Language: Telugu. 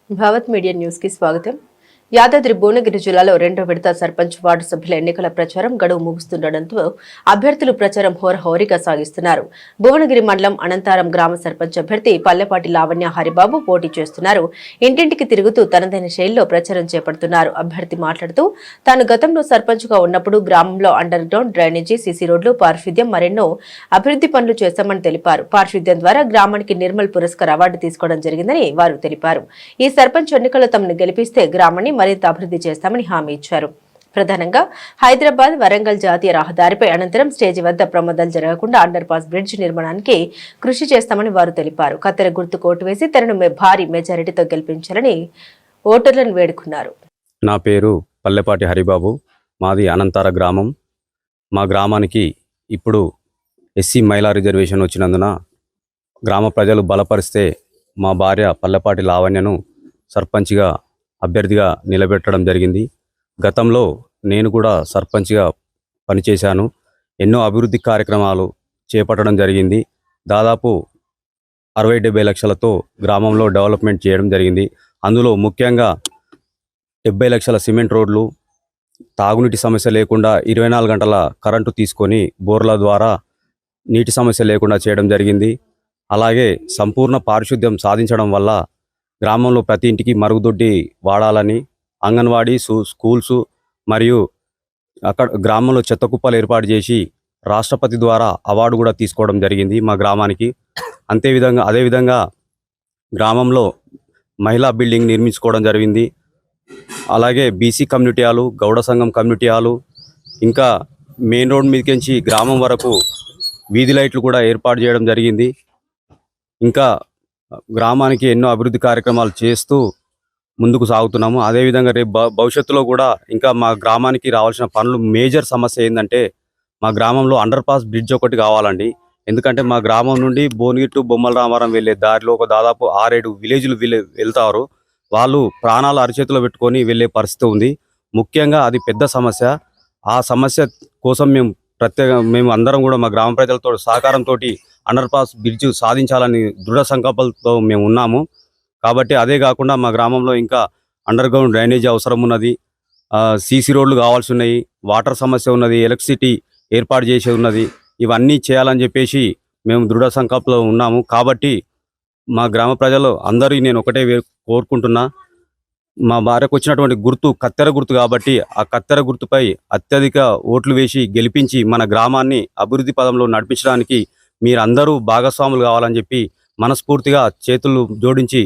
భారత్ మీడియా న్యూస్ కి స్వాగతం. యాదాద్రి భువనగిరి జిల్లాలో రెండో విడత సర్పంచ్ వార్డు సభ్యుల ఎన్నికల ప్రచారం గడువు ముగుస్తుండటంతో అభ్యర్థులు ప్రచారం హోరహోరీగా సాగిస్తున్నారు. భువనగిరి మండలం అనంతారం గ్రామ సర్పంచ్ అభ్యర్థి పల్లెపాటి లావణ్య హరిబాబు పోటీ చేస్తున్నారు. ఇంటింటికి తిరుగుతూ తనదైన శైలిలో ప్రచారం చేపడుతున్నారు. అభ్యర్థి మాట్లాడుతూ తాను గతంలో సర్పంచ్ గా ఉన్నప్పుడు గ్రామంలో అండర్ గ్రౌండ్ డ్రైనేజీ, సీసీ రోడ్లు, పారిశుద్ధ్యం మరెన్నో అభివృద్ధి పనులు చేశామని తెలిపారు. పారిశుద్ధ్యం ద్వారా గ్రామానికి నిర్మల్ పురస్కార్ అవార్డు తీసుకోవడం జరిగిందని వారు తెలిపారు. ఈ సర్పంచ్ ఎన్నికల్లో తమను గెలిపిస్తే గ్రామాన్ని మరింత అభివృద్ధి చేస్తామని హామీ ఇచ్చారు. ప్రధానంగా హైదరాబాద్ వరంగల్ జాతీయ రహదారిపై అనంతరం స్టేజి వద్ద ప్రమాదాలు జరగకుండా అండర్ పాస్ బ్రిడ్జ్ నిర్మాణానికి కృషి చేస్తామని వారు తెలిపారు. కత్తెర గుర్తుకు ఓటు వేసి తనను భారీ మెజారిటీతో గెలిపించాలని ఓటర్లను వేడుకున్నారు. నా పేరు పల్లెపాటి హరిబాబు. మాది అనంతార గ్రామం. మా గ్రామానికి ఇప్పుడు ఎస్సీ మహిళా రిజర్వేషన్ వచ్చినందున గ్రామ ప్రజలు బలపరిస్తే మా భార్య పల్లెపాటి లావణ్యను సర్పంచ్గా అభ్యర్థిగా నిలబెట్టడం జరిగింది. గతంలో నేను కూడా సర్పంచ్గా పనిచేశాను. ఎన్నో అభివృద్ధి కార్యక్రమాలు చేపట్టడం జరిగింది. దాదాపు 60-70 లక్షలతో గ్రామంలో డెవలప్మెంట్ చేయడం జరిగింది. అందులో ముఖ్యంగా 70 లక్షల సిమెంట్ రోడ్లు, తాగునీటి సమస్య లేకుండా 24 గంటల కరెంటు తీసుకొని బోర్ల ద్వారా నీటి సమస్య లేకుండా చేయడం జరిగింది. అలాగే సంపూర్ణ పారిశుద్ధ్యం సాధించడం వల్ల గ్రామంలో ప్రతి ఇంటికి మరుగుదొడ్డి వాడాలని అంగన్వాడీ, స్కూల్స్ మరియు అక్కడ గ్రామంలో చెత్త కుప్పలు ఏర్పాటు చేసి రాష్ట్రపతి ద్వారా అవార్డు కూడా తీసుకోవడం జరిగింది మా గ్రామానికి. అదేవిధంగా గ్రామంలో మహిళా బిల్డింగ్ నిర్మించుకోవడం జరిగింది. అలాగే బీసీ కమ్యూనిటీ హాలు, గౌడ సంఘం కమ్యూనిటీ హాలు, ఇంకా మెయిన్ రోడ్ మీదకించి గ్రామం వరకు వీధి లైట్లు కూడా ఏర్పాటు చేయడం జరిగింది. ఇంకా గ్రామానికి ఎన్నో అభివృద్ధి కార్యక్రమాలు చేస్తూ ముందుకు సాగుతున్నాము. అదేవిధంగా రేపు భవిష్యత్తులో కూడా ఇంకా మా గ్రామానికి రావాల్సిన పనులు మేజర్ సమస్య ఏంటంటే మా గ్రామంలో అండర్ పాస్ బ్రిడ్జ్ ఒకటి కావాలండి. ఎందుకంటే మా గ్రామం నుండి భువనగిరి టు బొమ్మల రామారం వెళ్ళే దారిలో ఒక దాదాపు 6-7 విలేజ్లు వెళ్తారు. వాళ్ళు ప్రాణాలు అరిచేతిలో పెట్టుకొని వెళ్ళే పరిస్థితి ఉంది. ముఖ్యంగా అది పెద్ద సమస్య. ఆ సమస్య కోసం మేము అందరం కూడా మా గ్రామ ప్రజలతో సహకారంతో అండర్ పాస్ బ్రిడ్జ్ సాధించాలని దృఢ సంకల్పంతో మేము ఉన్నాము. కాబట్టి అదే కాకుండా మా గ్రామంలో ఇంకా అండర్ గ్రౌండ్ డ్రైనేజీ అవసరం ఉన్నది, సీసీ రోడ్లు కావాల్సి ఉన్నాయి, వాటర్ సమస్య ఉన్నది, ఎలక్ట్రిసిటీ ఏర్పాటు చేసి ఉన్నది. ఇవన్నీ చేయాలని చెప్పేసి మేము దృఢ సంకల్పంలో ఉన్నాము. కాబట్టి మా గ్రామ ప్రజలు అందరూ నేను ఒకటే కోరుకుంటున్నా, మా భార్యకు వచ్చినటువంటి గుర్తు కత్తెర గుర్తు కాబట్టి ఆ కత్తెర గుర్తుపై అత్యధిక ఓట్లు వేసి గెలిపించి మన గ్రామాన్ని అభివృద్ధి పదంలో నడిపించడానికి మీరందరూ భాగస్వాములు కావాలని చెప్పి మనస్ఫూర్తిగా చేతులు జోడించి